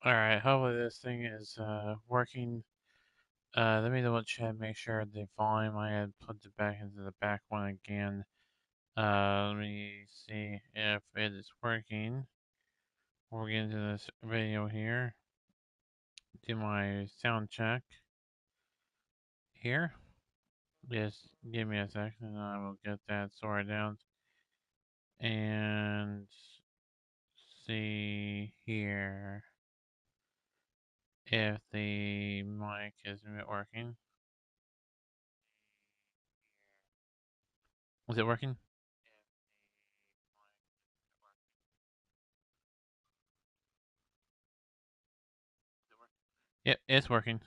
Alright, hopefully this thing is working. Let me double check, make sure the volume I had put it back into the back one again. Let me see if it is working. We'll get into this video here. Do my sound check here. Just give me a second and I will get that sorted out. And see here if the mic is working. Is it working? Yep, it's working.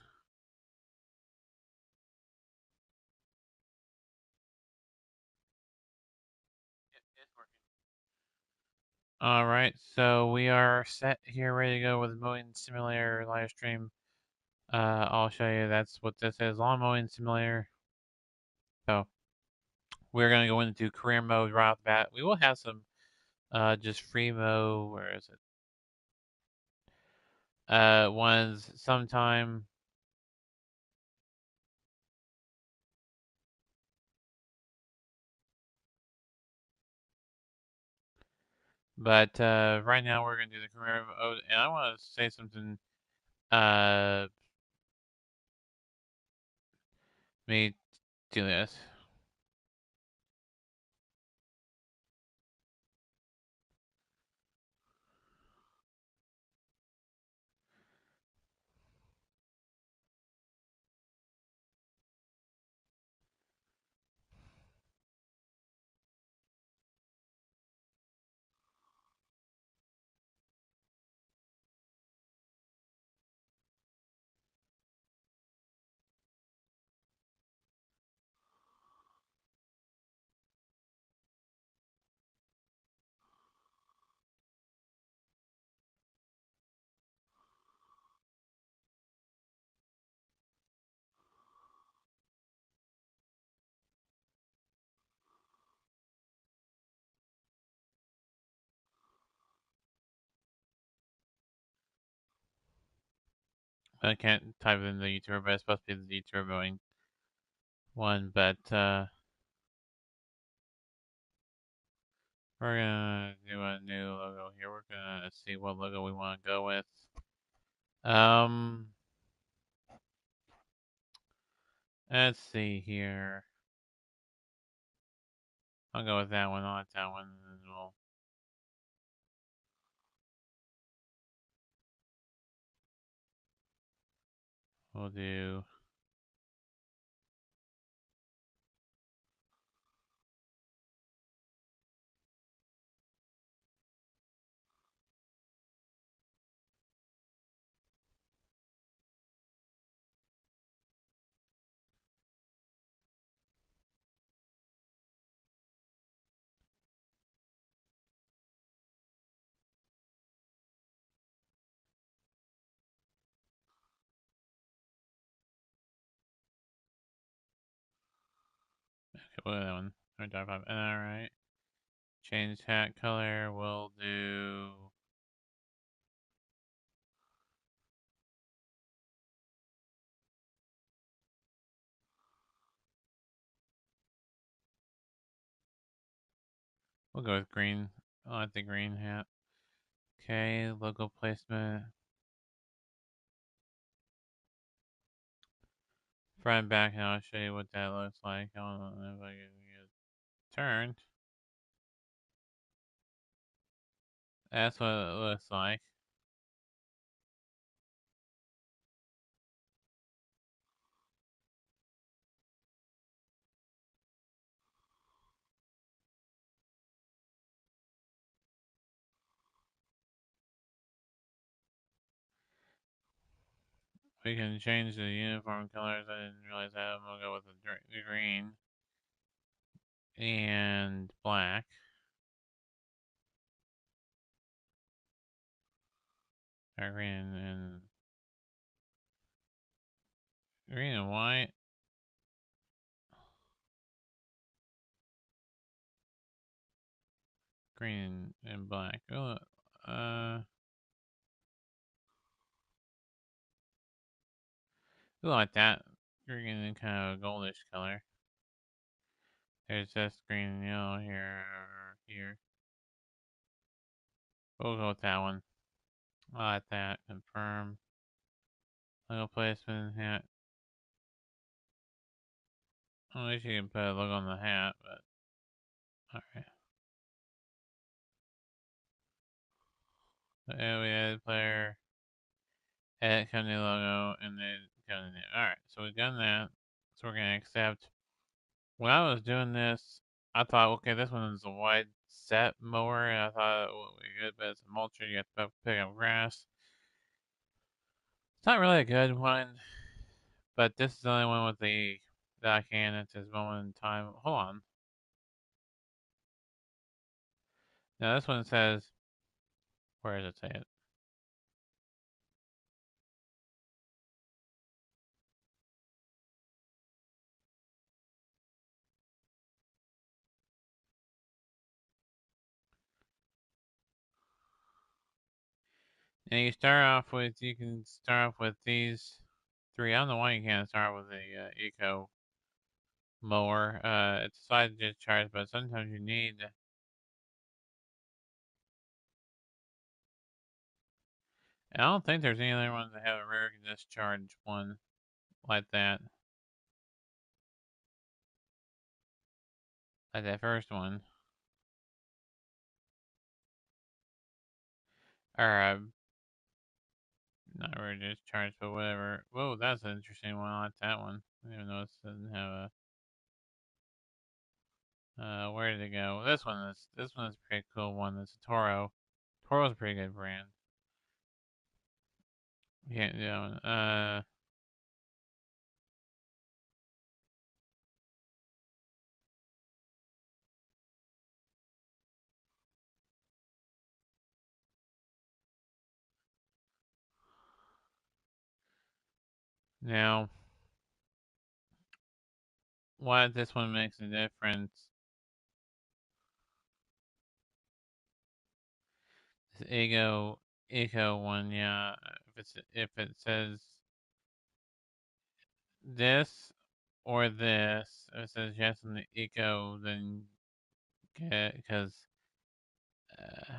Alright, so we are set here, ready to go with Mowing Simulator live stream. I'll show you that's what this is, Lawn Mowing Simulator. So, we're going to go into career mode right off the bat. We will have some just free mow, where is it? Ones sometime. But right now we're going to do the career mode, and I want to say something. Let me do this. I can't type it in the YouTuber, but it's supposed to be the YouTuber one. But we're gonna do a new logo here. We're gonna see what logo we want to go with. Um, let's see here. I'll go with that one. I'll let that one, and we'll do. Okay, we'll do that one. All right. Change hat color. We'll do. We'll go with green. I like the green hat. Okay, logo placement. Front and back, and I'll show you what that looks like. I don't know if I can get it turned. That's what it looks like. We can change the uniform colors. I didn't realize that. I'm gonna go with the green and black. Or green and white. Green and black. Oh, Ooh, like that. Green and kind of a goldish color. There's this green and yellow here. We'll go with that one. I like that. Confirm. Logo placement hat. I wish you could put a logo on the hat, but alright. And we added player, edit company logo, and then company name. Alright, so we've done that. So we're gonna accept. When I was doing this, I thought, okay, this one is a wide set mower, and I thought it would be good, but it's a mulcher. You have to pick up grass. It's not really a good one, but this is the only one with the that I can at this moment in time. Hold on. Now this one says, where does it say it? And you can start off with these three. I don't know why you can't start with a eco mower. It's a side discharge, but sometimes you need. I don't think there's any other ones that have a rear discharge one like that. Like that first one. Or, not rear discharge, but whatever. Whoa, that's an interesting one. I like that one. I didn't even know this doesn't have a. Where did it go? This one is a pretty cool one. It's a Toro. Toro's a pretty good brand. Can't do that one. Now, why this one makes a difference? This Eco one, yeah. If it says this or this, if it says yes in the Eco, then because uh,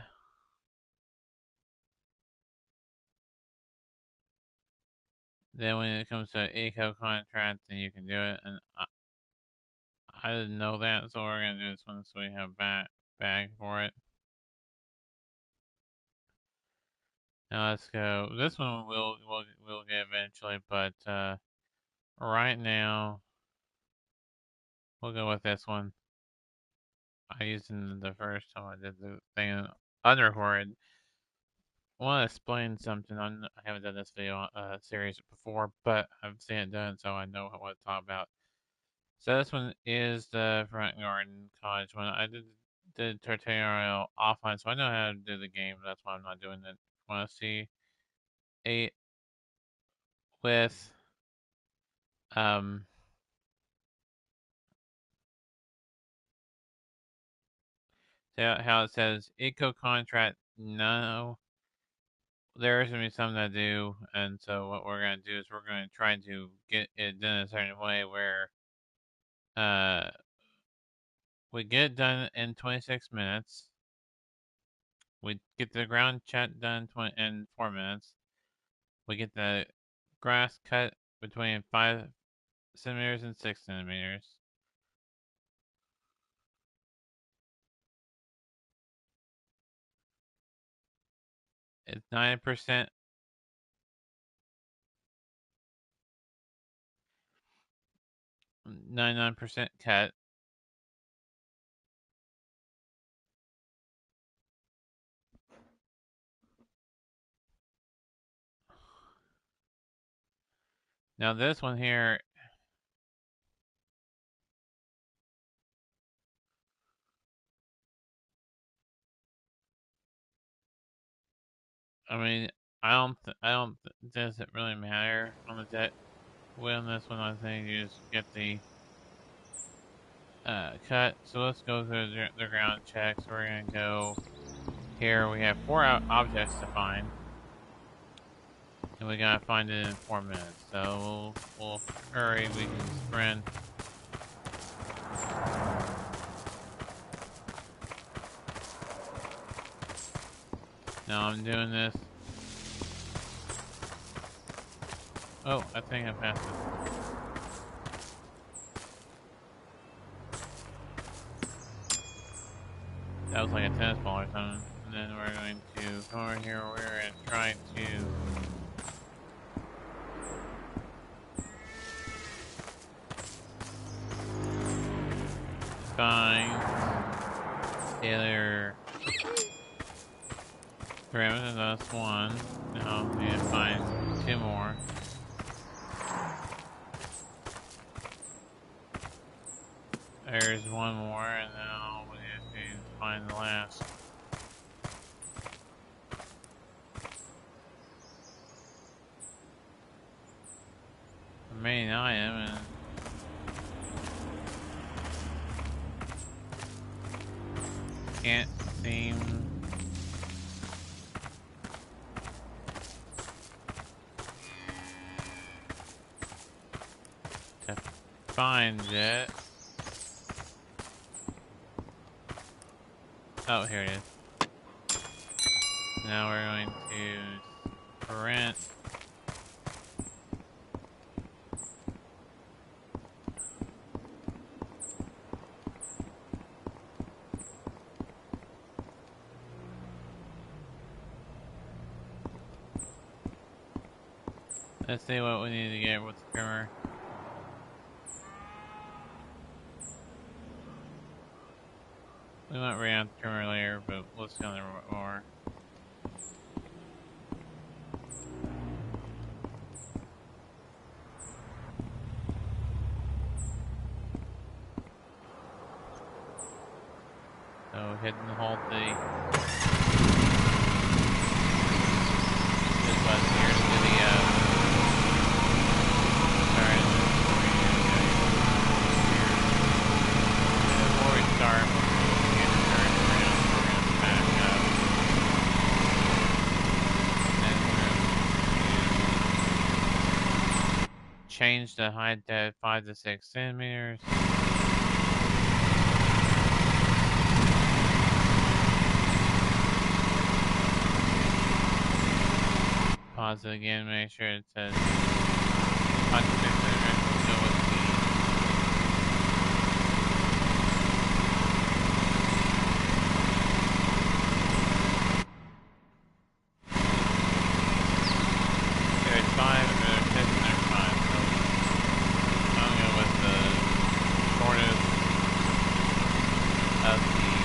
then when it comes to Eco contract, then you can do it. And I didn't know that, so we're gonna do this one so we have bag for it. Now let's go. This one we'll get eventually, but right now we'll go with this one. I used in the first time I did the thing unrecorded. I want to explain something. I haven't done this video series before, but I've seen it done, so I know what to talk about. So this one is the front garden cottage one. I did the tutorial offline, so I know how to do the game. That's why I'm not doing it. Want to see a with um how it says eco contract? No, there's gonna be something to do, and so what we're gonna do is we're gonna try to get it done a certain way where uh we get it done in 26 minutes. We get the ground chat done in 4 minutes. We get the grass cut between 5 centimeters and 6 centimeters. It's 99% cut. Now this one here, I mean, does it really matter on the deck? Well, on this one, I think you just get the cut. So let's go through the ground checks. We're gonna go here. We have 4 objects to find, and And we gotta find it in 4 minutes. So we'll hurry, we can sprint. Now I'm doing this. Oh, I think I passed it. That was like a tennis ball or something. And then we're going to come over here, we're going to try to find Taylor parameter, that's one. Now we need to find 2 more. There's 1 more, and now we need to find the last. Remaining item, and can't seem to find it. Oh, here it is. Now we're going to sprint. Let's see what we need to get with the trimmer. We might bring out the trimmer later, but let's go there more. So hit and hold this button here to the sorry, before we start, we're going to turn around, we're going to back up, and we're going to change the height to 5 to 6 centimeters. Pause it again, make sure it says 5 to 6 centimeters. We'll go with there's 5, and there's 6, and there's 5. So I'm going to go with the shortest of the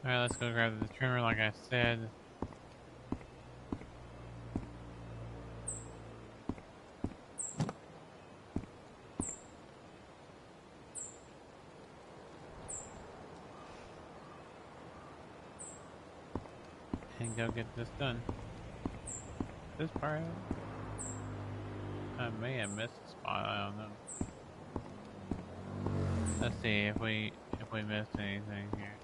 Alright, let's go grab the trimmer like I said. And go get this done. This part, I may have missed a spot, I don't know. Let's see if we missed anything here.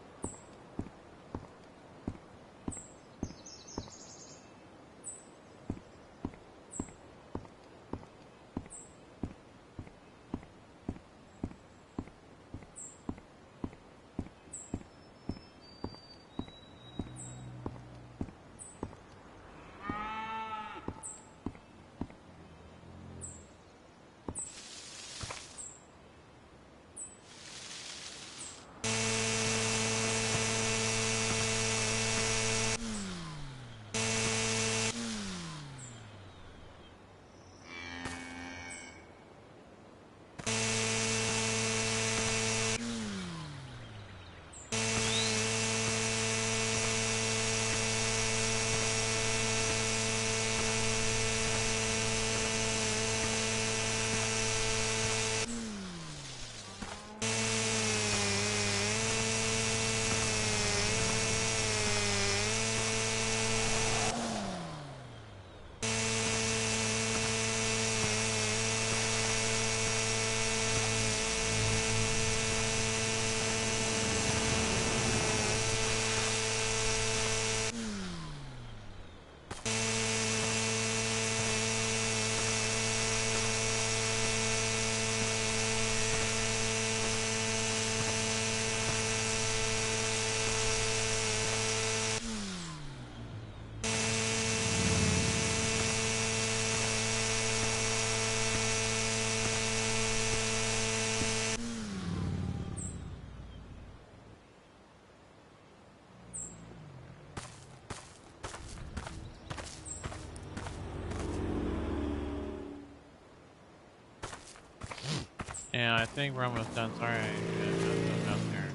Yeah, I think we're almost done. Sorry, I was up there.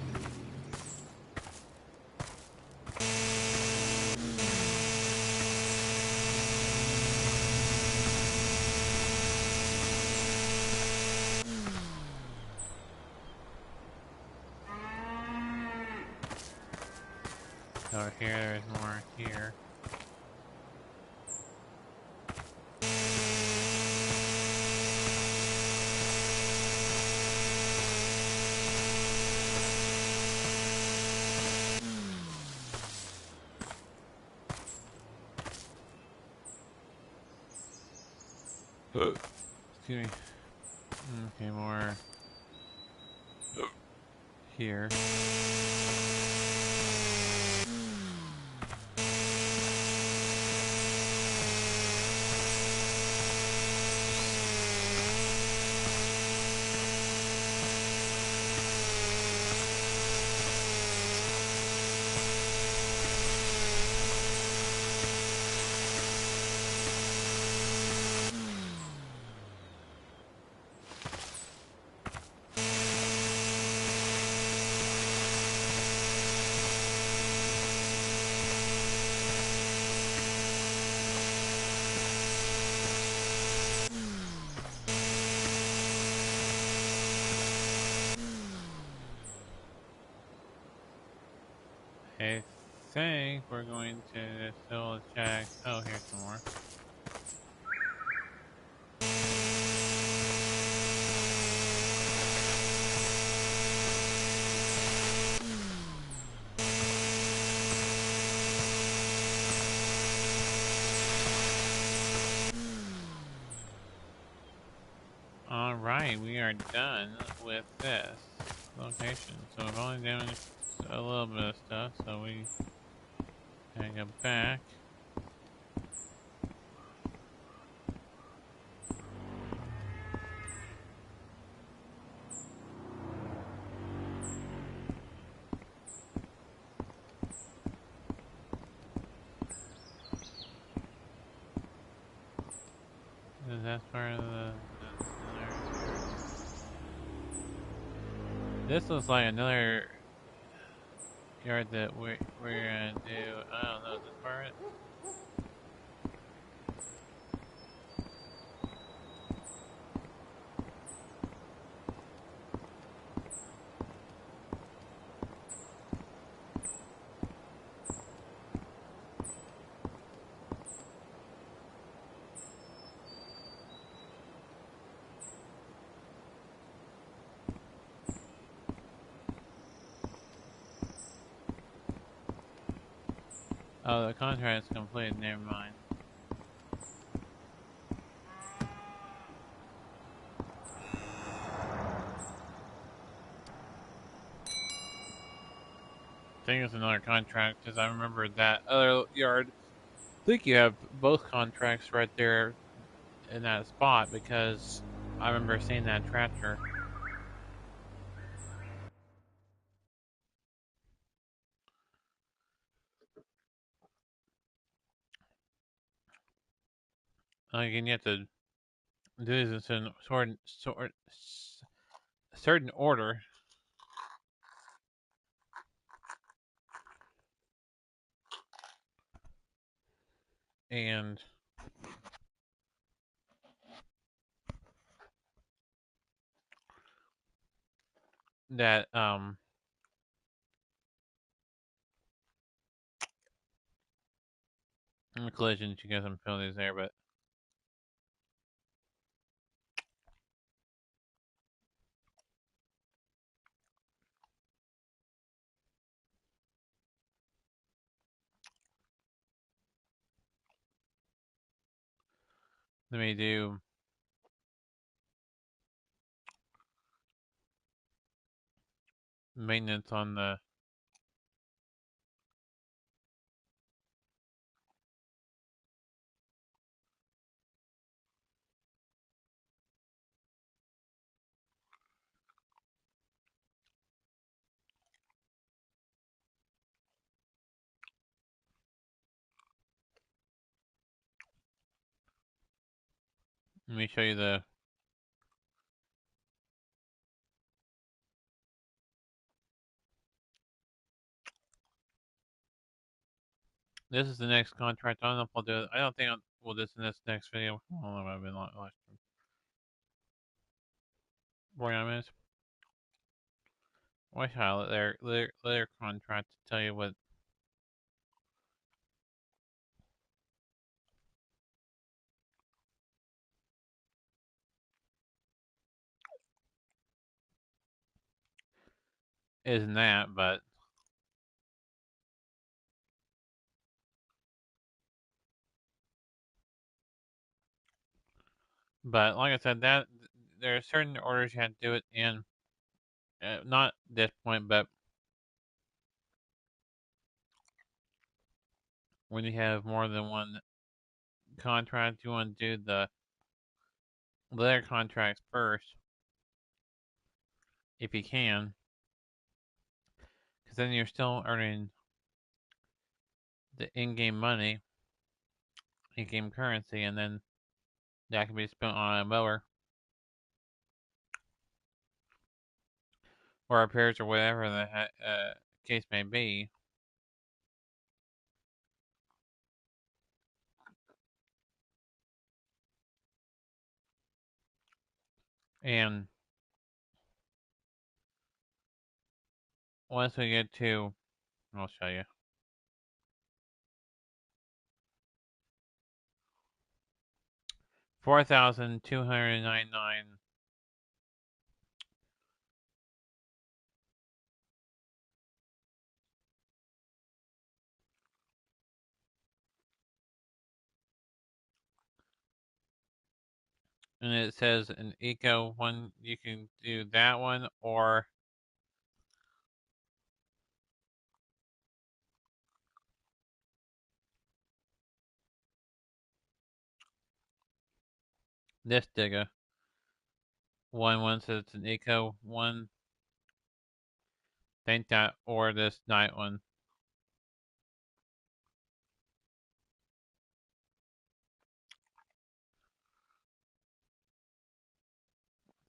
Over here, there's more here. Excuse me. Okay, more here. I think we're going to still check. Oh, here's some more. Alright, we are done with this location. So we've only damaged a little bit of stuff, so we can go back. Is that part of the... This looks like another yard that we're gonna do. I don't know, this part. Oh, the contract is complete. Never mind. I think it's another contract because I remember that other yard. I think you have both contracts right there in that spot because I remember seeing that tractor. Again, you have to do this in certain order, and that collisions you get some penalties there, but let me do maintenance on the. Let me show you the. This is the next contract. I don't know if I'll do it. I don't think we'll do this in this next video. I don't know if I've been like 49 minutes. Why should I let their contract to tell you what isn't that, but like I said, that there are certain orders you have to do it in. Not this point, but when you have more than one contract, you want to do the letter contracts first if you can, because then you're still earning the in-game money, in-game currency, and then that can be spent on a mower or repairs or whatever the case may be. And once we get to, I'll show you. 4,299, and it says an eco one. You can do that one, or this digger. One says it's an eco one. Think that, or this night one.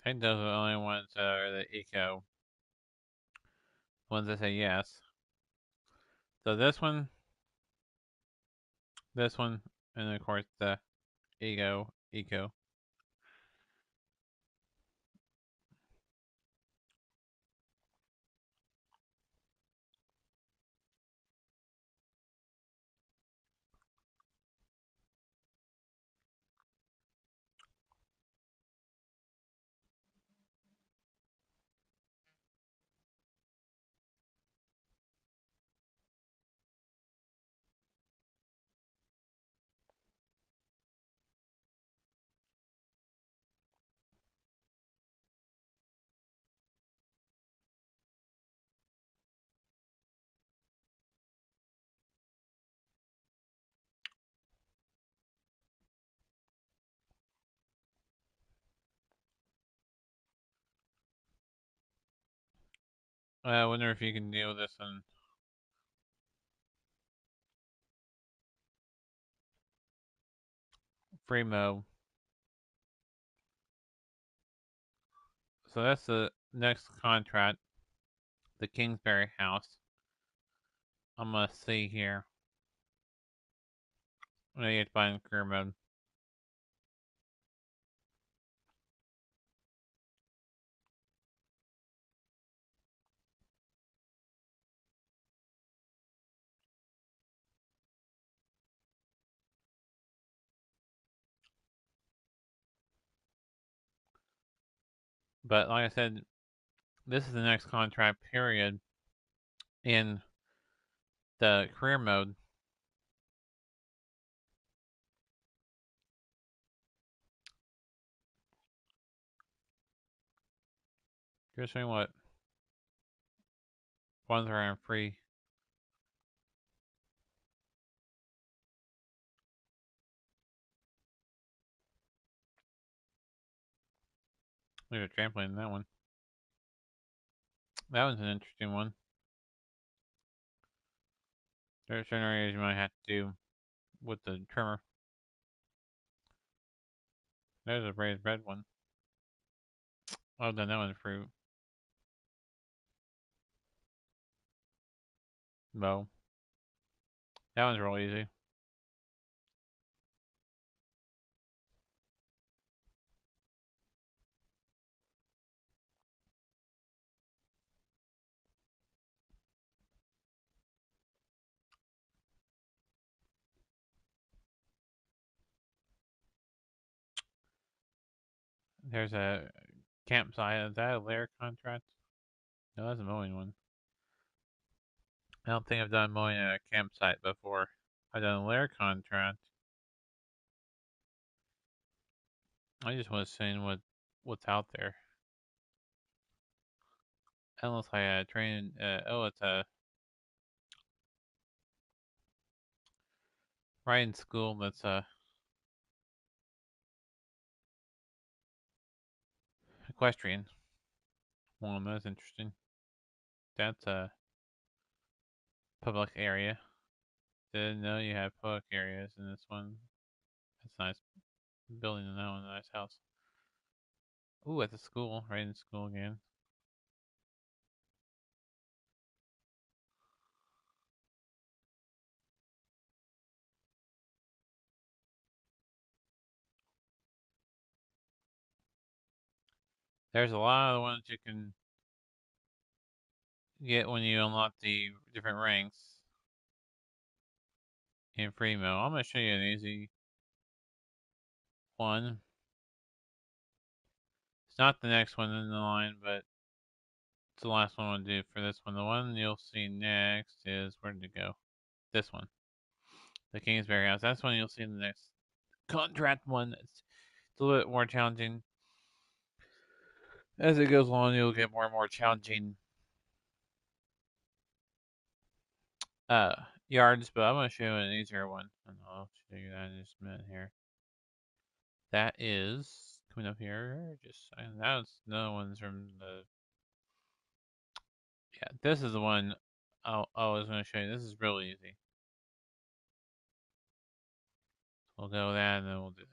I think those are the only ones that are the eco ones that say yes. So this one, and then of course the eco. I wonder if you can deal with this in free mode. So that's the next contract, the Kingsbury House. I'm gonna see here. I'm gonna get by in career mode. But like I said, this is the next contract period in the career mode. Just showing what ones are on free. There's a trampoline in that one. That one's an interesting one. There's certain areas you might have to do with the trimmer. There's a raised bed one. Well done, that one's fruit. Bow. That one's real easy. There's a campsite. Is that a layer contract? No, that's a mowing one. I don't think I've done mowing at a campsite before. I've done a layer contract. I just want to see what's out there. Unless I train. Oh, it's a riding school. That's a equestrian one. That's interesting. That's a public area. Didn't know you had public areas in this one. That's nice building in that one. Nice house. Ooh, at the school. Riding school again. There's a lot of ones you can get when you unlock the different ranks in free mode. I'm gonna show you an easy one. It's not the next one in the line, but it's the last one I'll do for this one. The one you'll see next is where did it go? This one, the Kingsbury House. That's one you'll see in the next contract one. It's a little bit more challenging. As it goes along, you'll get more and more challenging uh yards, but I'm gonna show you an easier one, and I'll show you that in just a minute here. That is coming up here. Just and that's another one's from the yeah. This is the one I was gonna show you. This is really easy. We'll go with that, and then we'll do this.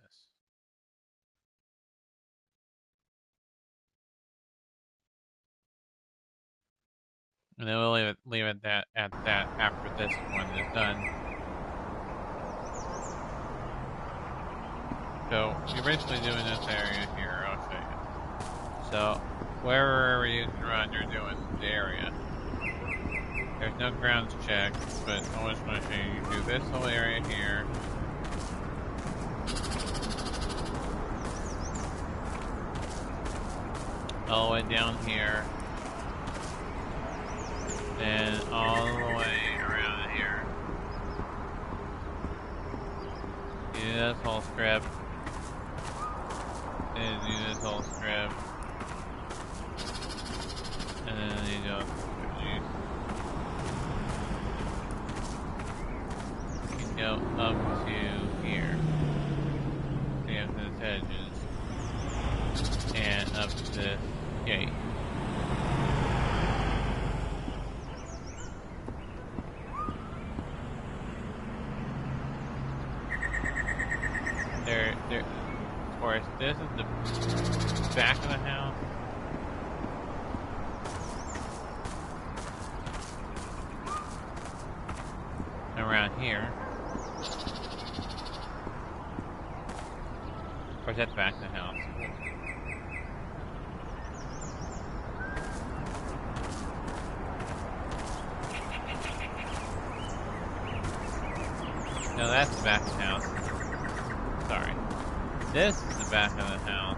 And then we'll leave it at that after this one is done. So you're basically doing this area here. I'll show you. So wherever you can run, you're doing the area. There's no grounds check, but I just want to show you. You do this whole area here. All the way down here. Then all the way around here. You do this whole strip. Then do this whole strip. And then you go up to here. So you have the edges. And up to this gate. Of course, this is the back of the house. Around here. Of course, that's back of the house. No, that's the back of the house. Sorry. This is the back of the house.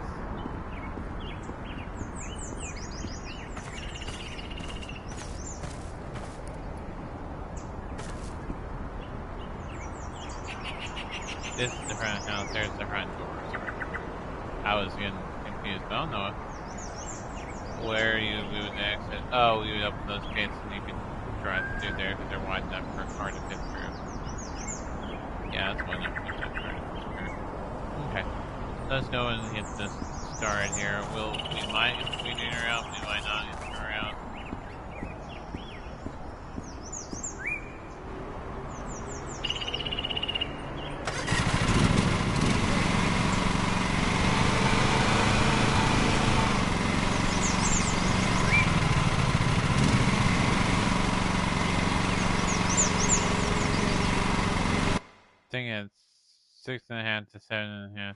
This is the front of the house. There's the front door. I was getting confused, but I don't know where we would exit. Oh, we would open those gates and you can drive through there because they're wide enough for a car to fit through. Yeah, that's one enough for a car to fit through. Okay. Let's go and get this started here. We might get the speed meter out, we might not get her out. I think it's 6.5 to 7.5.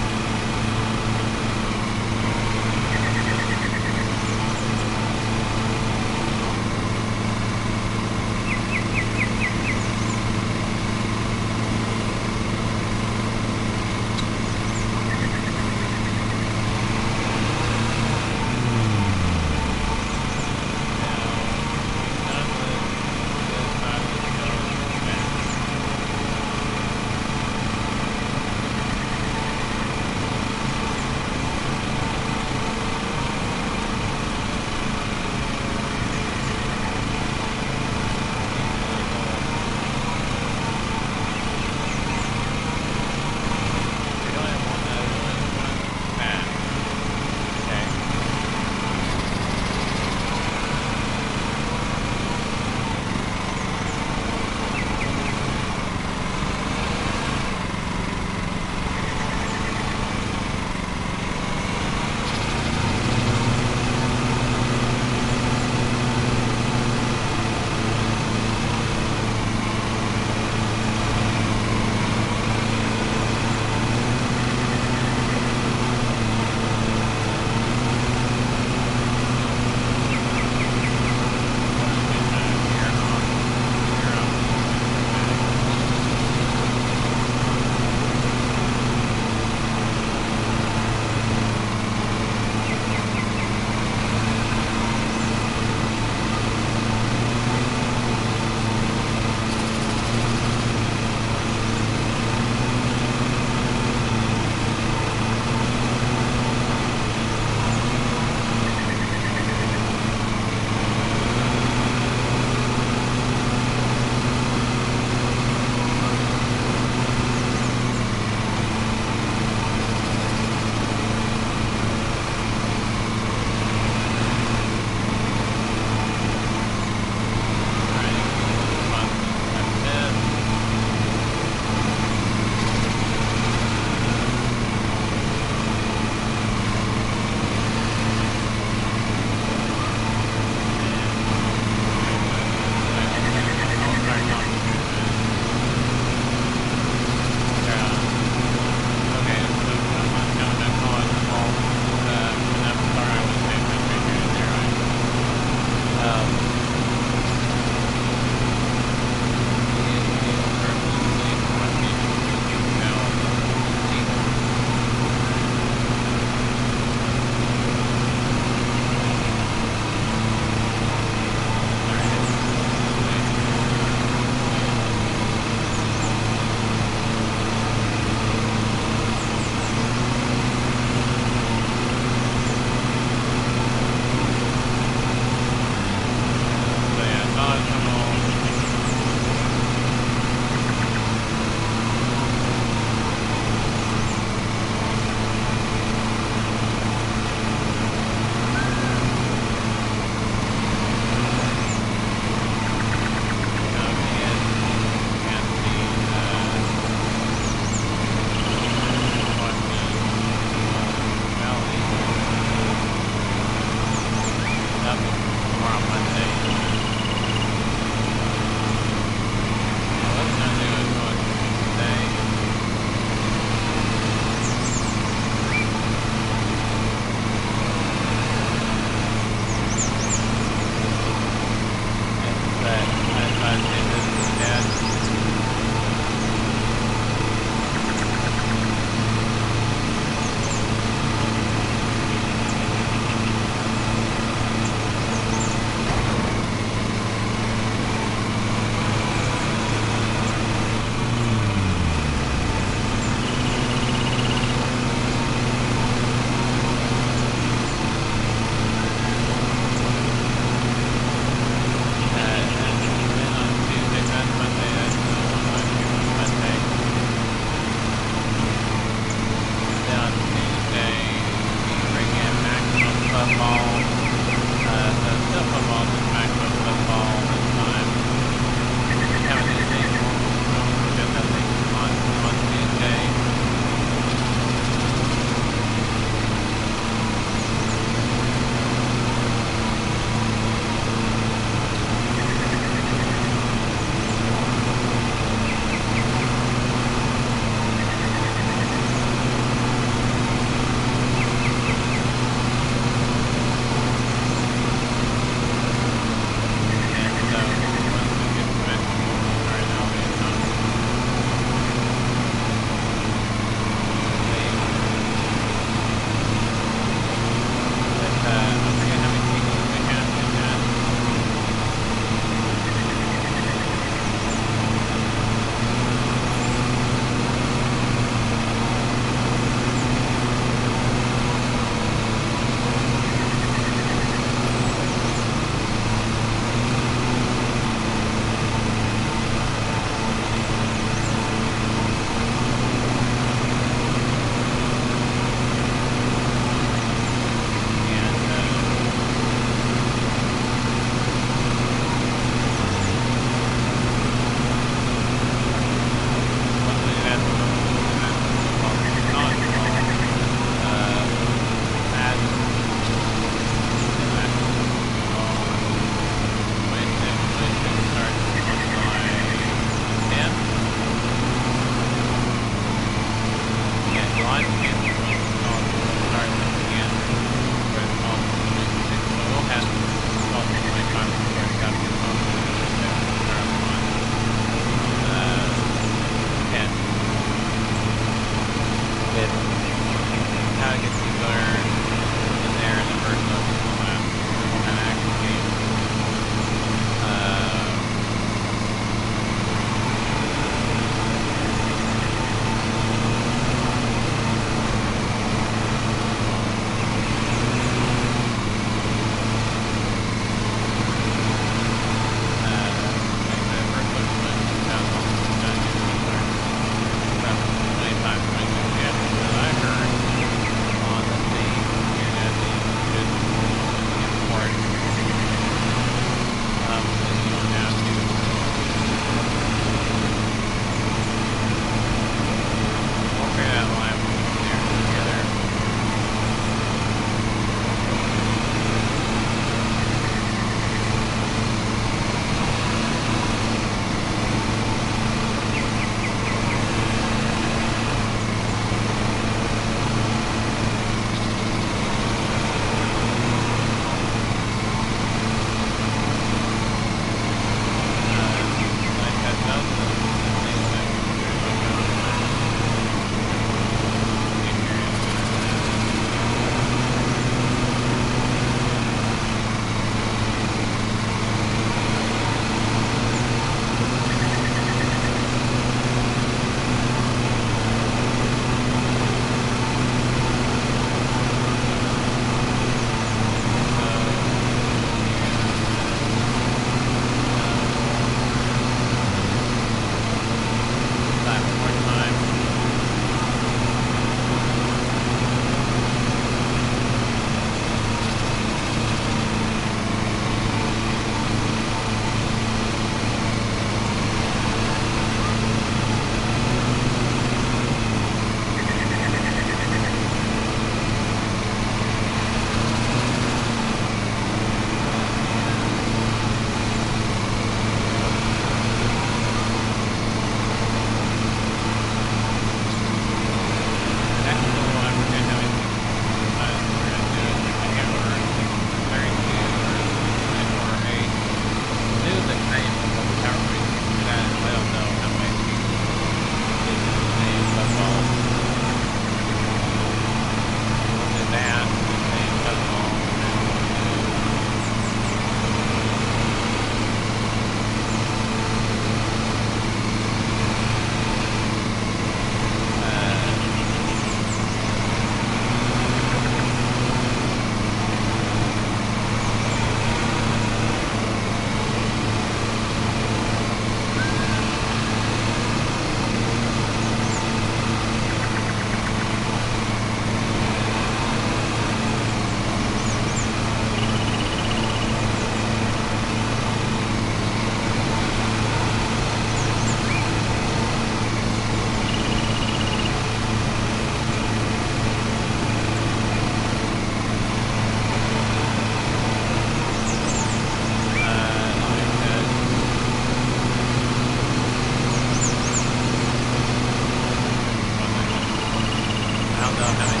not having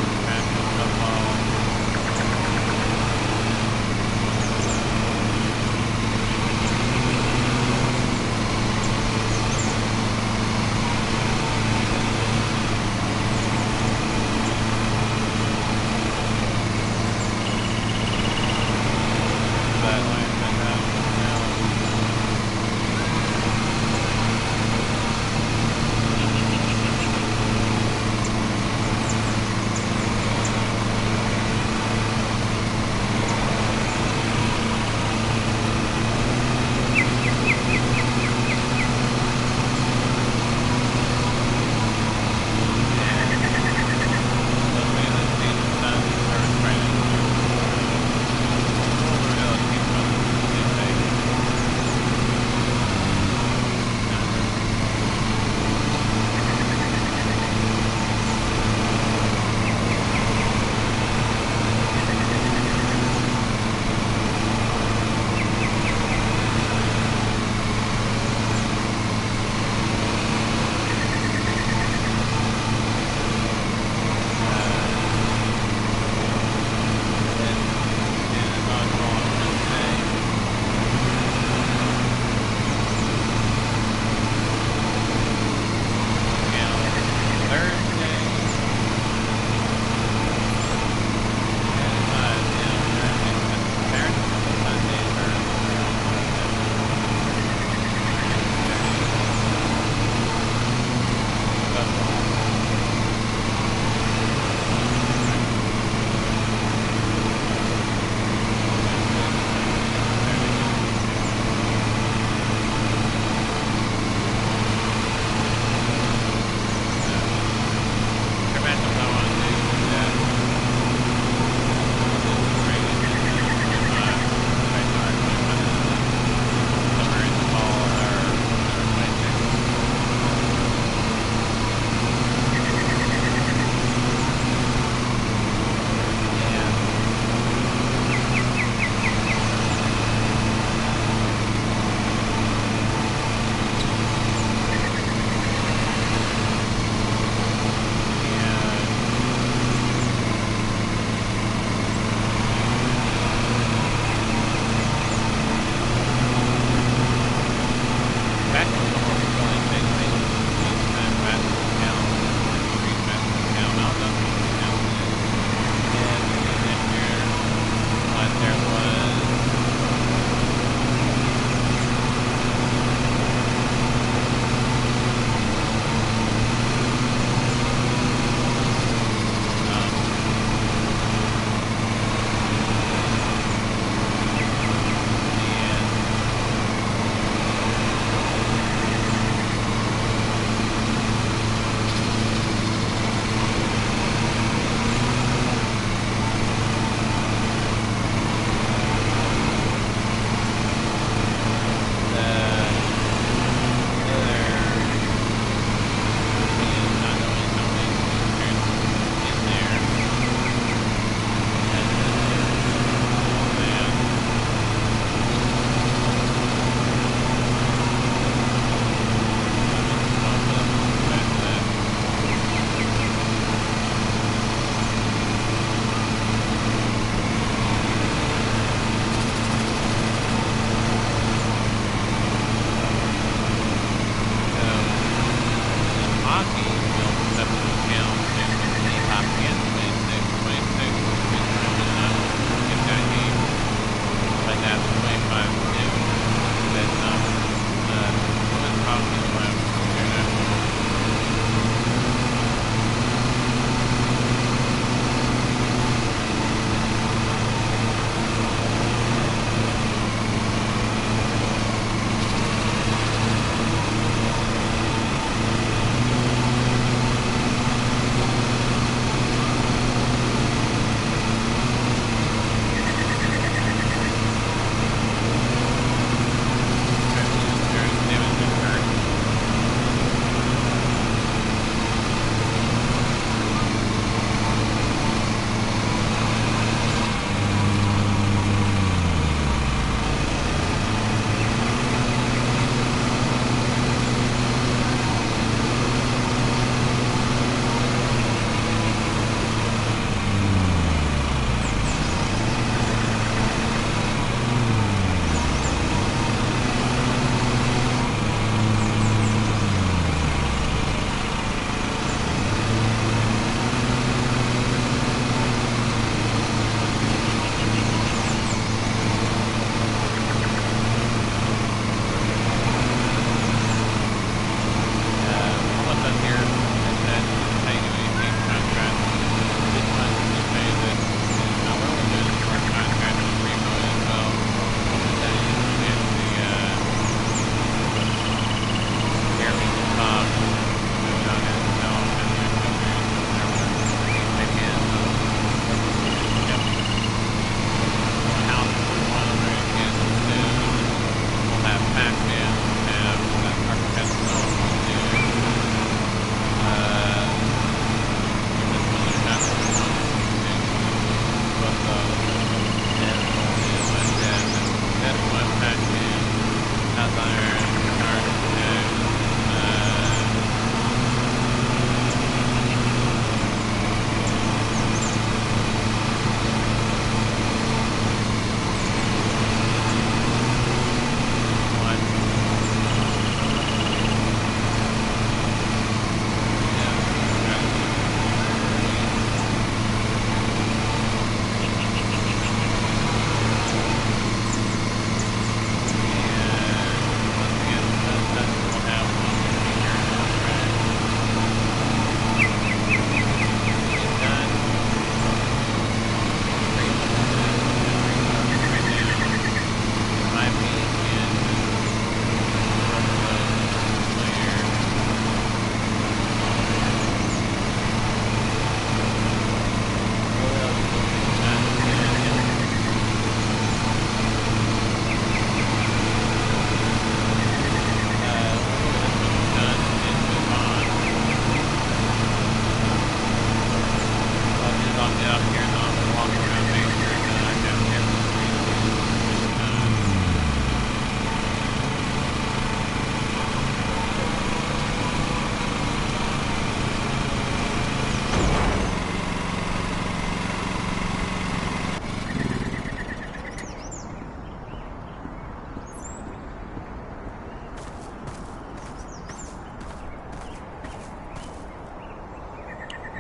the backup football.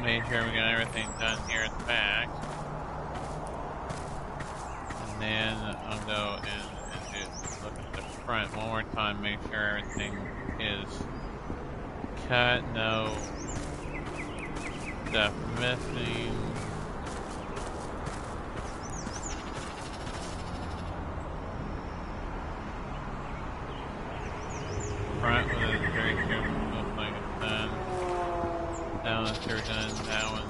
Make sure we got everything done here at the back. And then I'll go and look at the front one more time, make sure everything is cut, no stuff missing. Front with a very careful, looks like it's done. That one's sure done, that one's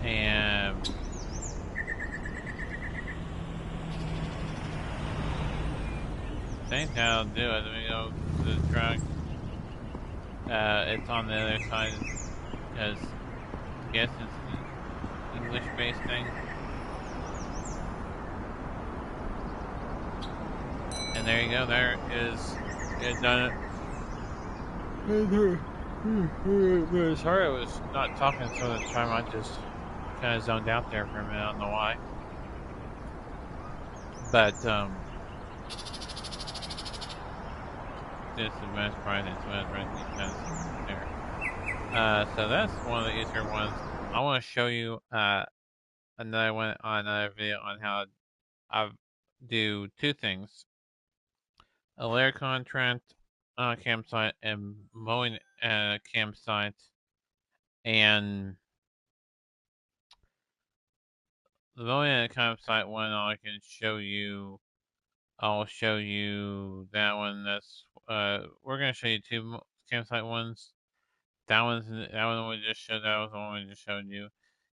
and I think that'll do it. Let me go to the truck. It's on the other side because I guess it's an English-based thing. And there you go. There is it done. Sorry, I was not talking some of the time. I just kind of zoned out there for a minute. I don't know why. But this is the best price. It's best price there. So that's one of the easier ones. I want to show you another one on another video on how I do two things: a layer contract campsite and mowing campsite. And the mowing campsite one, I can show you. I'll show you that one. That's we're gonna show you two campsite ones. That one we just showed. That was the one we just showed you.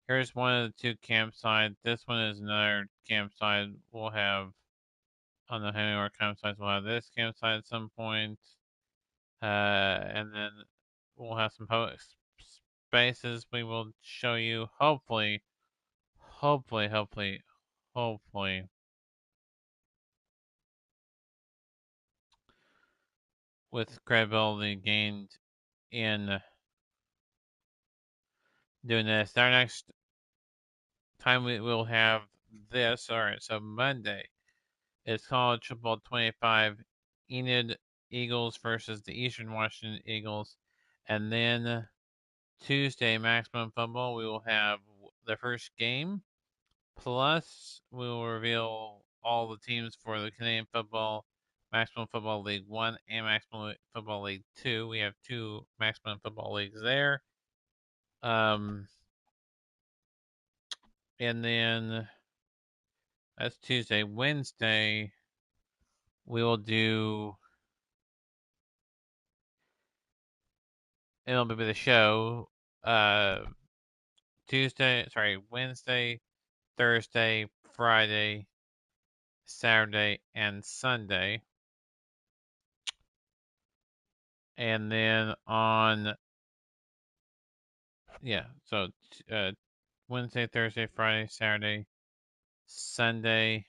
Here's one of the two campsites. This one is another campsite. We'll have on the many of our campsites. We'll have this campsite at some point, and then we'll have some public spaces. We will show you. Hopefully, with credibility gained in doing this. Our next time we will have this. Alright, so Monday is college football 25, Enid Eagles versus the Eastern Washington Eagles. And then Tuesday, Maximum Football, we will have the first game. Plus, we will reveal all the teams for the Canadian Football, Maximum Football League 1 and Maximum Football League 2. We have two Maximum Football Leagues there. And then that's Tuesday. Wednesday, we will do. It'll be the show. Wednesday, Thursday, Friday, Saturday, and Sunday. And then Wednesday, Thursday, Friday, Saturday, Sunday.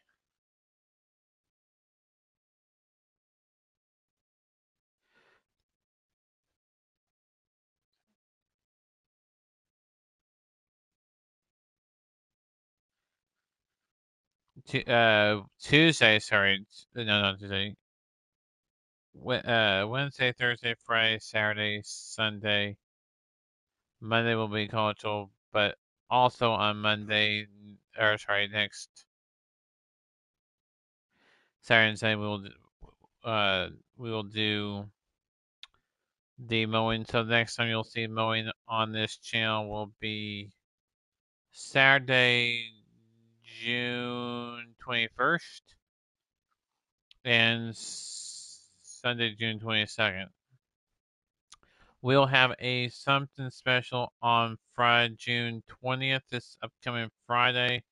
Tuesday, sorry, no, not Tuesday. Wednesday, Thursday, Friday, Saturday, Sunday. Monday will be college football, but also on Monday, or sorry, next Saturday and Sunday we will do the mowing. So the next time you'll see mowing on this channel will be Saturday, June 21st, and Sunday, June 22nd. We'll have a something special on Friday, June 20th, this upcoming Friday.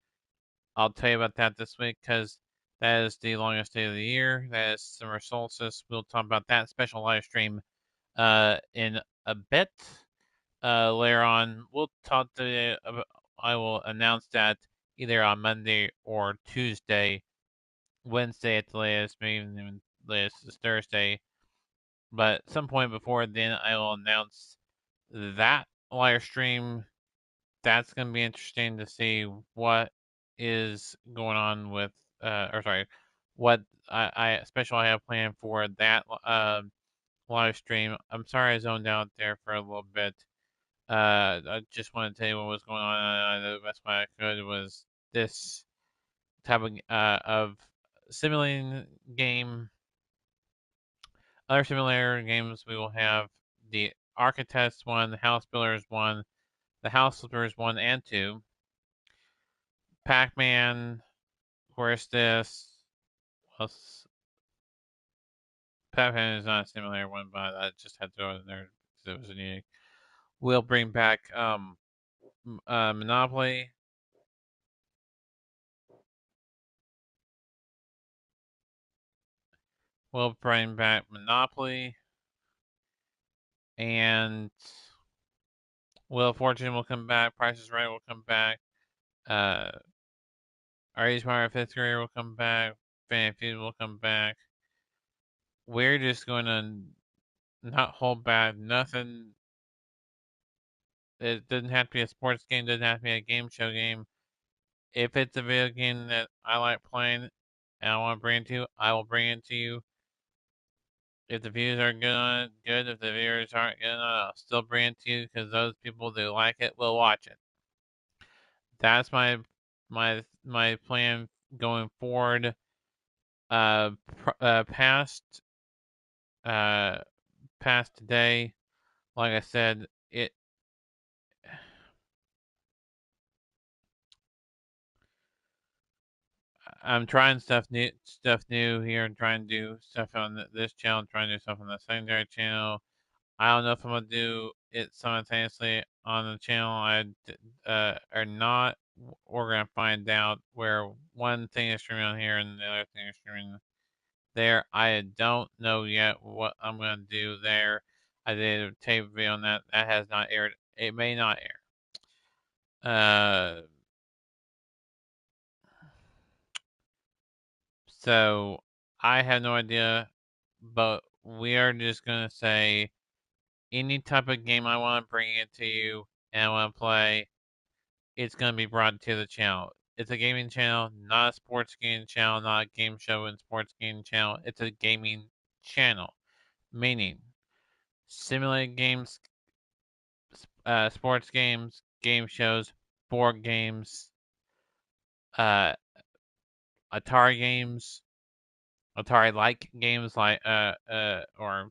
I'll tell you about that this week because that is the longest day of the year. That is summer solstice. We'll talk about that special live stream in a bit. Later on, we'll talk to. I will announce that either on Monday or Tuesday, Wednesday at the latest, maybe even latest is Thursday. But some point before then, I will announce that live stream that's going to be interesting to see what is going on with, or sorry, what I have planned for that live stream. I'm sorry I zoned out there for a little bit. I just want to tell you what was going on. The best way I could was this type of simulating game. Other simulator games we will have the Architects 1, the House Builders 1, the House Flippers 1 and 2, Pac-Man, where's this? Well, Pac-Man is not a simulator one, but I just had to throw it in there because it was unique. We'll bring back Monopoly. We'll bring back Monopoly. And Wheel of Fortune will come back. Price is Right will come back. Uh, Our Age Power Fifth Grader will come back. Fan Feud will come back. We're just going to not hold back. Nothing. It doesn't have to be a sports game. Doesn't have to be a game show game. If it's a video game that I like playing and I want to bring it to you, I will bring it to you. If the views are good on it, good. If the viewers aren't good on it, I'll still bring it to you because those people that like it will watch it. That's my plan going forward. Uh, past uh past today, like I said, I'm trying stuff new here, and trying to do stuff on this channel, trying to do stuff on the secondary channel. I don't know if I'm gonna do it simultaneously on the channel or not. We're gonna find out where one thing is streaming on here and the other thing is streaming there. I don't know yet what I'm gonna do there. I did a tape video on that. That has not aired. It may not air. Uh, so I have no idea, but we are just gonna say any type of game I want to bring it to you and I want to play, it's gonna be brought to the channel. It's a gaming channel, not a sports gaming channel, not a game show and sports gaming channel. It's a gaming channel, meaning simulated games, sports games, game shows, board games, uh, Atari games, Atari-like games like or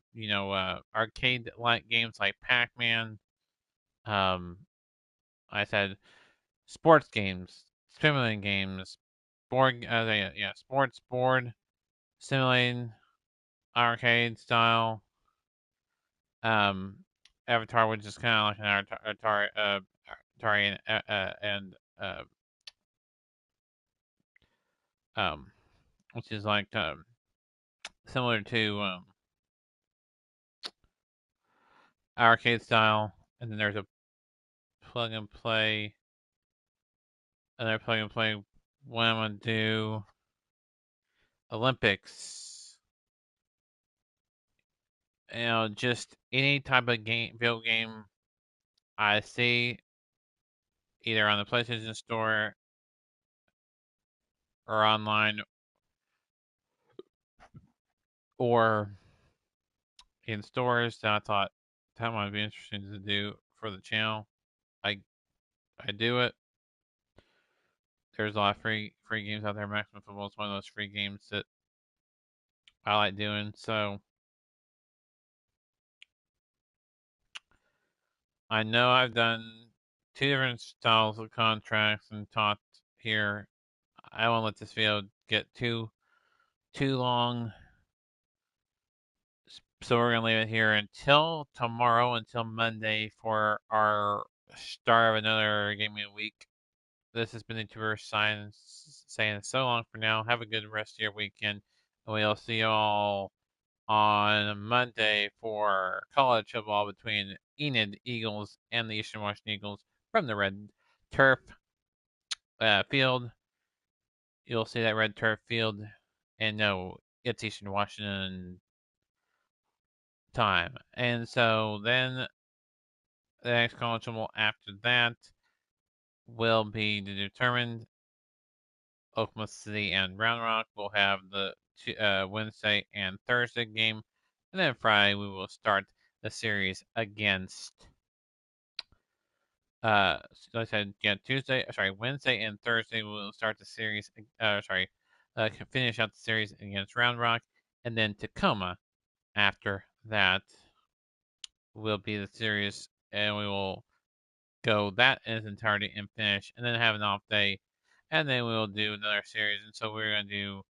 arcade-like games like Pac-Man. Um, I said sports games, simulating games, sports board, simulating arcade style. Um, Avatar, which is kind of like an Atari and um, which is like similar to arcade style. And then there's a plug and play, another plug and play. What I'm gonna do Olympics. Just any type of video game I see either on the PlayStation Store or online or in stores that I thought that might be interesting to do for the channel. I I do it. There's a lot of free games out there. Maximum Football is one of those free games that I like doing. So I know I've done two different styles of contracts and talked here. I won't let this video get too long. So we're gonna leave it here until tomorrow, until Monday for our start of another gaming week. This has been the Tuber Science saying so long for now. Have a good rest of your weekend, and we'll see you all on Monday for college football between Enid Eagles and the Eastern Washington Eagles from the red turf field. You'll see that red turf field, and no, it's Eastern Washington time. And so then the next college football after that will be determined. Oklahoma City and Round Rock will have the Wednesday and Thursday game, and then Friday we will start the series against. Like I said, yeah, Wednesday and Thursday we will start the series. Finish out the series against Round Rock, and then Tacoma after that will be the series, and we will go that in its entirety and finish, and then have an off day, and then we will do another series. And so we're going to do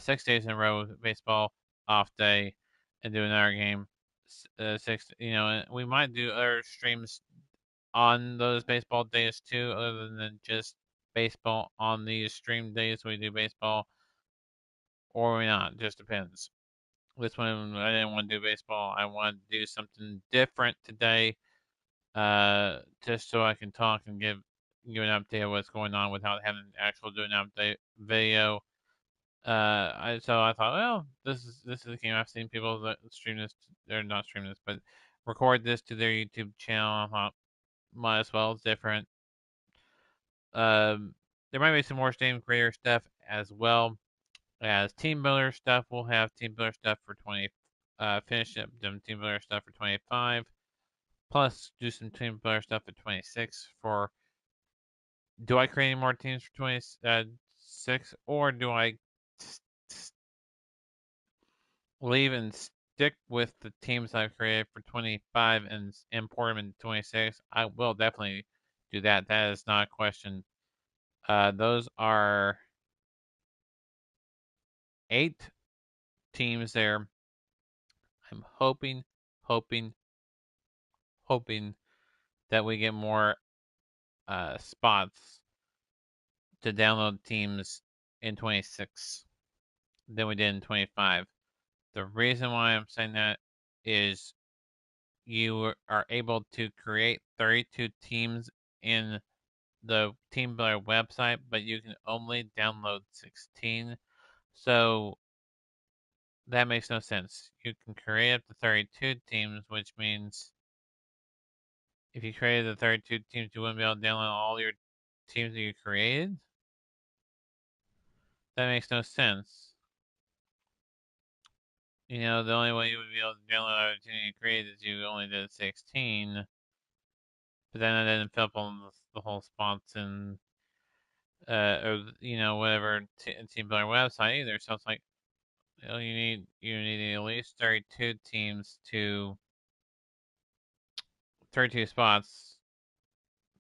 6 days in a row with baseball, off day, and do another game. Six, and we might do other streams on those baseball days too, other than just baseball on these stream days. We do baseball or we not, just depends. This one I didn't want to do baseball. I wanted to do something different today, just so I can talk and give an update of what's going on without having to actually do an update video. So I thought, well, this is a game I've seen people that stream this, or not stream this, but record this to their YouTube channel. I thought, might as well, it's different. There might be some more Steam Creator stuff as well as Team Builder stuff. We'll have Team Builder stuff for 20. Finish up some Team Builder stuff for 25. Plus, do some Team Builder stuff at 26 for. Do I create any more teams for 26, or do I leave and stick with the teams I've created for 25 and import them in 26? I will definitely do that. That is not a question. Those are 8 teams there. I'm hoping, hoping that we get more spots to download teams in 26 than we did in 25. The reason why I'm saying that is you are able to create 32 teams in the Team Builder website, but you can only download 16. So that makes no sense. You can create up to 32 teams, which means if you created the 32 teams, you wouldn't be able to download all your teams that you created. That makes no sense. The only way you would be able to download every team you created is you only did 16. But then I didn't fill up all the whole spots and or whatever Team Builder website either. So it's like, you need at least 32 teams to 32 spots.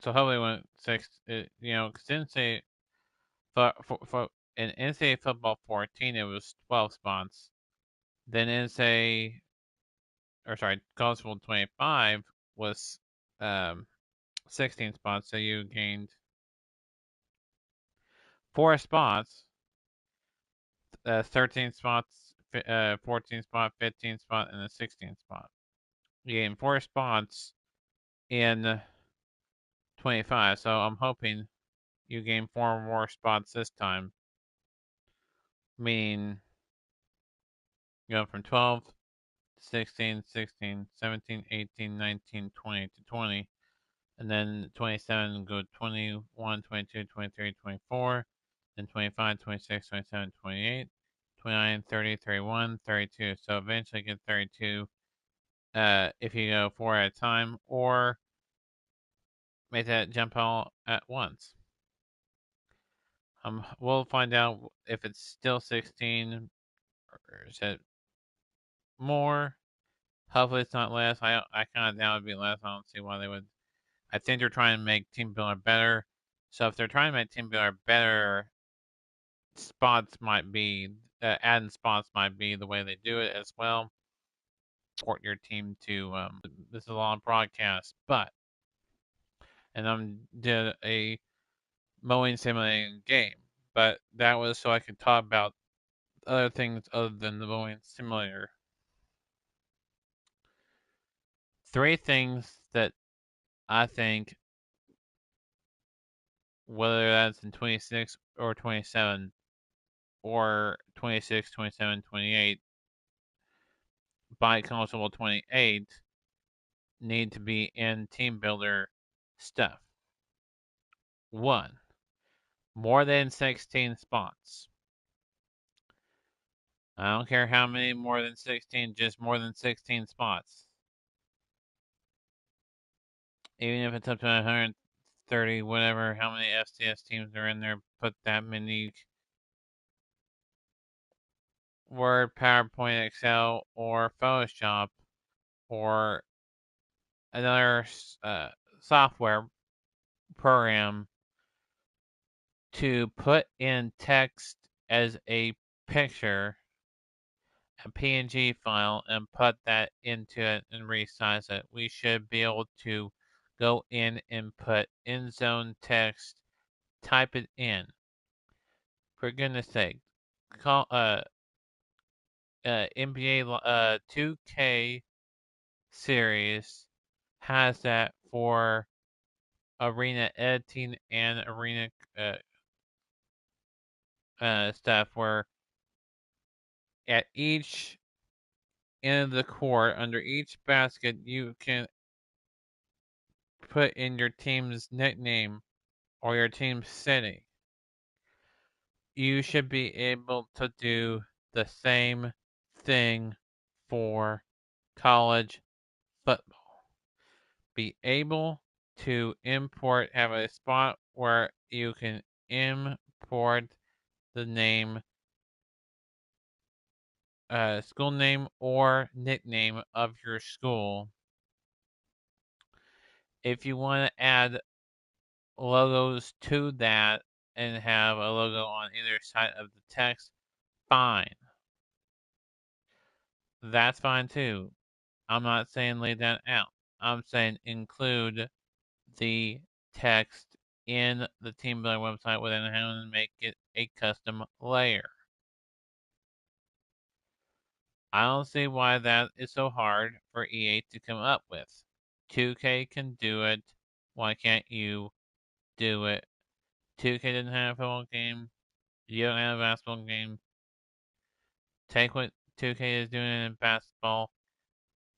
So hopefully when because NCAA for in NCAA football 14 it was 12 spots. Then college football 25 was 16 spots. So you gained 4 spots, 13 spots, 14 spot, 15 spot, and a 16 spot. You gained 4 spots in 25. So I'm hoping you gain 4 more spots this time. Meaning, go from 12 to 16, 16, 17, 18, 19, 20 to 20. And then 27 go 21, 22, 23, 24. Then 25, 26, 27, 28. 29, 30, 31, 32. So eventually get 32 if you go 4 at a time, or make that jump all at once. We'll find out if it's still 16 or is it more. Hopefully it's not less. I kind of doubt it'd be less. I don't see why they would. I think they're trying to make Team Builder better. So if they're trying to make Team Builder better, adding spots might be the way they do it as well. Support your team to this is a long broadcast, and did a mowing simulating game, but that was so I could talk about other things other than the mowing simulator. 3 things that I think, whether that's in 26 or 27 or 26, 27, 28, by console 28, need to be in Team Builder stuff. 1. More than 16 spots. I don't care how many more than 16, just more than 16 spots. Even if it's up to 130, whatever, how many FCS teams are in there, put that many Word, PowerPoint, Excel, or Photoshop, or another software program to put in text as a picture, a PNG file, and put that into it and resize it. We should be able to go in and put in zone text, type it in. For goodness sake, call NBA 2K series has that for arena editing and arena stuff, where at each end of the court, under each basket, you can put in your team's nickname or your team's city. You should be able to do the same thing for college football. Be able to have a spot where you can import the name, school name or nickname of your school. If you want to add logos to that and have a logo on either side of the text, fine. That's fine too. I'm not saying leave that out. I'm saying include the text in the team builder website without having to make it a custom layer. I don't see why that is so hard for EA to come up with. 2K can do it. Why can't you do it? 2K didn't have a football game. You don't have a basketball game. Take what 2K is doing in basketball,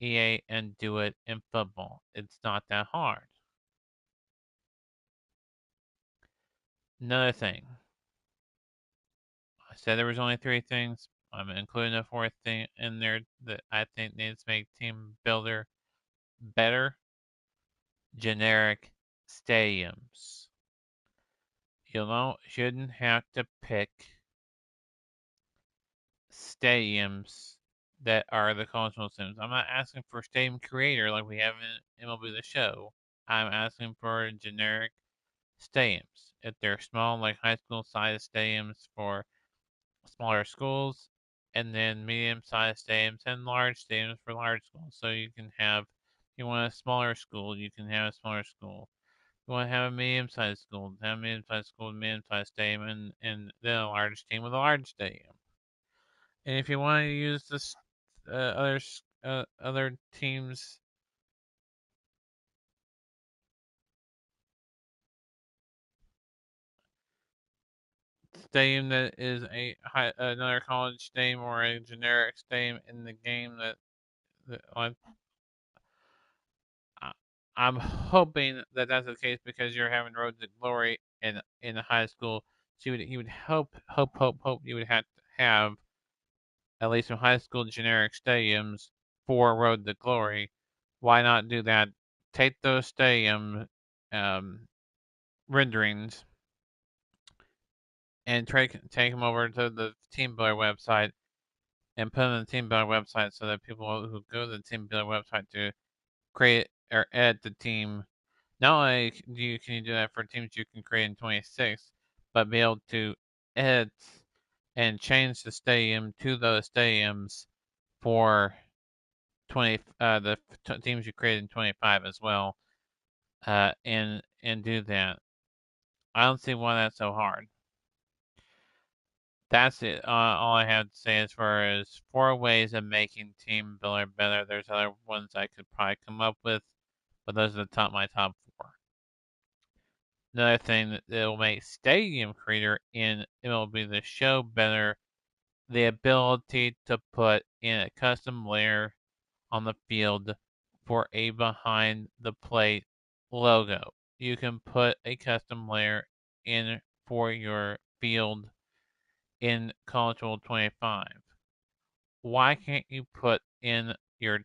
EA, and do it in football. It's not that hard. Another thing. I said there was only 3 things. I'm including a 4th thing in there that I think needs to make Team Builder better. Generic stadiums. You shouldn't have to pick stadiums that are the cultural stadiums. I'm not asking for stadium creator like we have in MLB The Show. I'm asking for generic stadiums. If they're small, like high school size stadiums for smaller schools, and then medium sized stadiums and large stadiums for large schools. So you can have, if you want a smaller school, you can have a smaller school. If you want to have a medium sized school, have a medium sized school, medium sized stadium, and then a large team with a large stadium. And if you want to use this other teams stadium that is another college stadium or a generic stadium in the game that I'm hoping that that's the case because you're having Road to Glory in high school. So you would hope you would have to have at least some high school generic stadiums for Road to Glory. Why not do that? Take those stadium um, renderings and take them over to the Team Builder website and put them on the Team Builder website so that people who go to the Team Builder website to create or edit the team, not only can you do that for teams you can create in 26, but be able to edit and change the stadium to those stadiums for 20 the teams you created in 25 as well, and do that. I don't see why that's so hard. That's it. All I have to say as far as 4 ways of making Team Builder better. There's other ones I could probably come up with, but those are my top 4. Another thing that will make Stadium Creator in MLB The Show better, the ability to put in a custom layer on the field for a behind the plate logo. you can put a custom layer in for your field in College Bowl 25. Why can't you put in your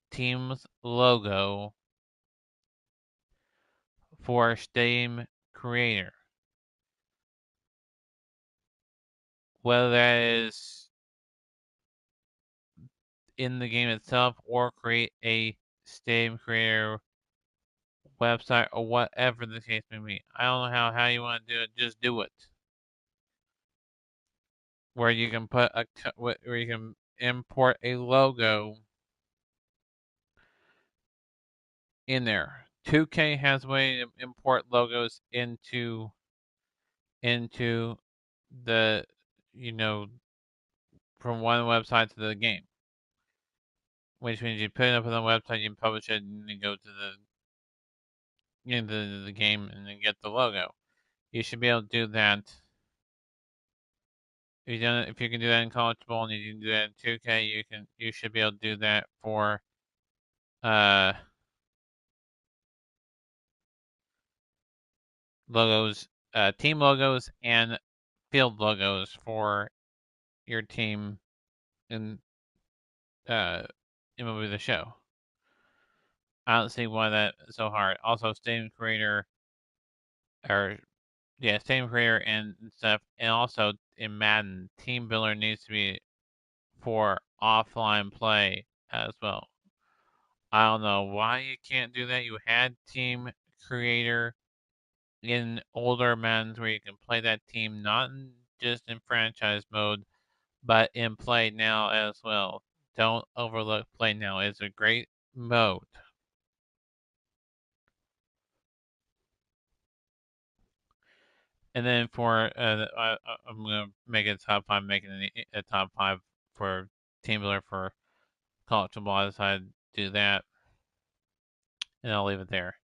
team's logo for Stadium Creator? Whether that is in the game itself or create a Stadium Creator website or whatever the case may be. I don't know how you want to do it. Just do it. Where you can put where you can import a logo in there. 2K has a way to import logos into the from one website to the game. Which means you put it up on the website, you publish it, and then go to the game and then get the logo. You should be able to do that. If you can do that in College Bowl and you can do that in 2K, you should be able to do that for uh logos, team logos and field logos for your team in uh MLB The Show. I don't see why that is so hard. Also, Stadium Creator or Stadium Creator and stuff, and also in Madden, Team Builder needs to be for offline play as well. I don't know why you can't do that. You had Team Creator in older Maddens where you can play that team not just in franchise mode, but in Play Now as well. Don't overlook Play Now. It's a great mode. And then for I'm gonna make it a top five, making a top five for Team Builder for College Football. I decided to do that, and I'll leave it there.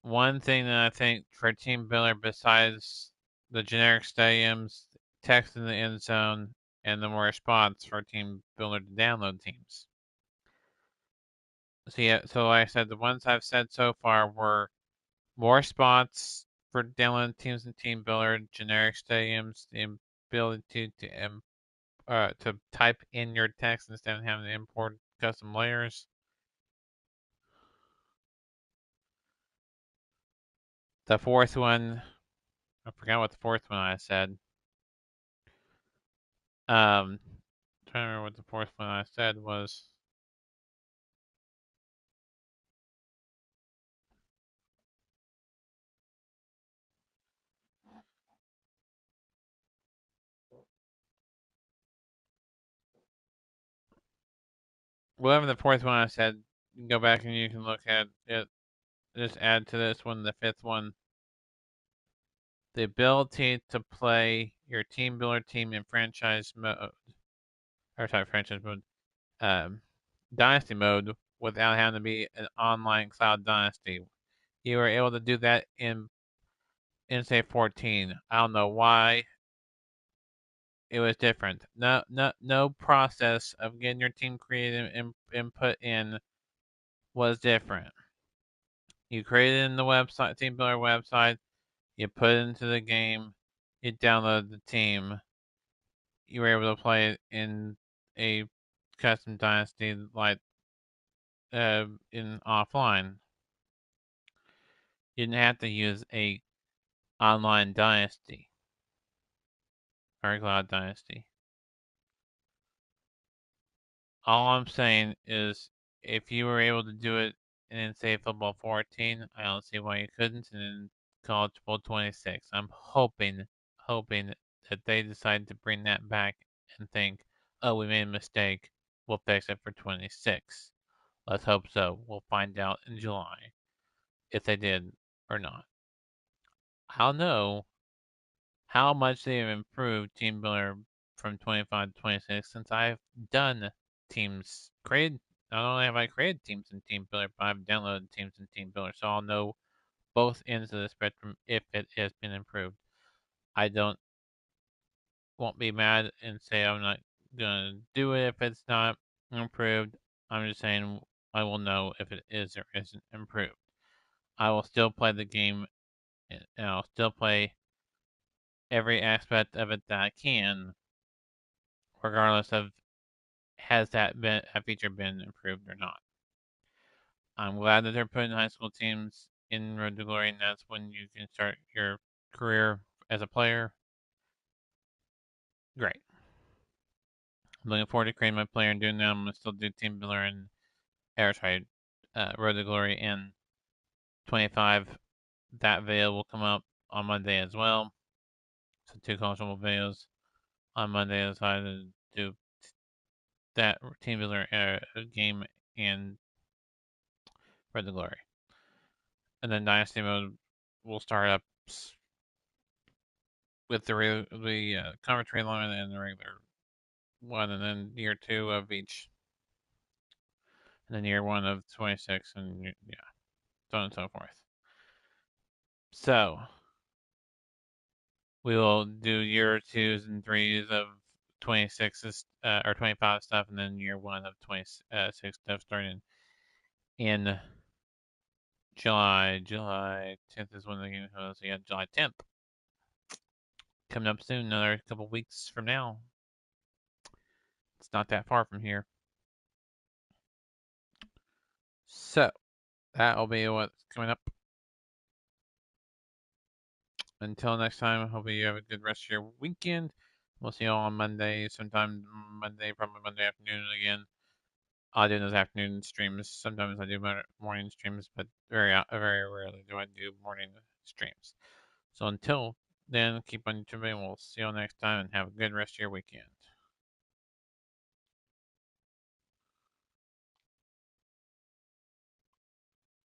One thing that I think for Team Builder, besides the generic stadiums, text in the end zone, and the more spots for Team Builder to download teams. So yeah, so like I said, the ones I've said so far were more spots for downloading teams in Team Builder, generic stadiums, the ability to type in your text instead of having to import custom layers. The fourth one, I forgot what the fourth one I said. Trying to remember what the fourth one I said was. Whatever the fourth one I said, you can go back and you can look at it. Just add to this one, the fifth one. The ability to play your team builder team in franchise mode, or sorry, franchise mode, dynasty mode without having to be an online cloud dynasty. You were able to do that in say 14. I don't know why it was different. No process of getting your team created and put in was different. You created in the website, team builder website. You put it into the game. You download the team. You were able to play it in a custom dynasty like in offline. You didn't have to use a online dynasty or a cloud dynasty. All I'm saying is if you were able to do it in say football 14, I don't see why you couldn't in college football 26. I'm hoping that they decide to bring that back and think, oh, we made a mistake. We'll fix it for 26. Let's hope so. We'll find out in July if they did or not. I'll know how much they have improved Team Builder from 25 to 26 since I've done teams created. Not only have I created teams in Team Builder, but I've downloaded teams in Team Builder, so I'll know both ends of the spectrum if it has been improved. I don't won't be mad and say I'm not gonna do it if it's not improved. I'm just saying I will know if it is or isn't improved. I will still play the game and I'll still play every aspect of it that I can, regardless of has that feature been improved or not. I'm glad that they're putting high school teams in Road to Glory, and that's when you can start your career as a player. Great. I'm looking forward to creating my player and doing that. I'm gonna still do Team Builder and Road to Glory in 25. That video will come up on Monday as well. So 2 controllable videos on Monday. I decided to do that Team Builder game and Road to Glory. And then Dynasty mode will start up with the conference line and the regular one, and then year 2 of each, and then year 1 of 26, and yeah, so on and so forth. So we will do year 2s and 3s of 26's or 25 stuff, and then year 1 of 26 stuff starting in July. July 10th is when the game goes. So yeah, July 10th coming up soon. Another couple weeks from now. It's not that far from here. So that'll be what's coming up. Until next time, hope you have a good rest of your weekend. We'll see you all on Monday, sometime Monday, probably Monday afternoon again. I do those afternoon streams. Sometimes I do morning streams, but very rarely do I do morning streams. So until then, keep on YouTube, and we'll see you all next time, and have a good rest of your weekend.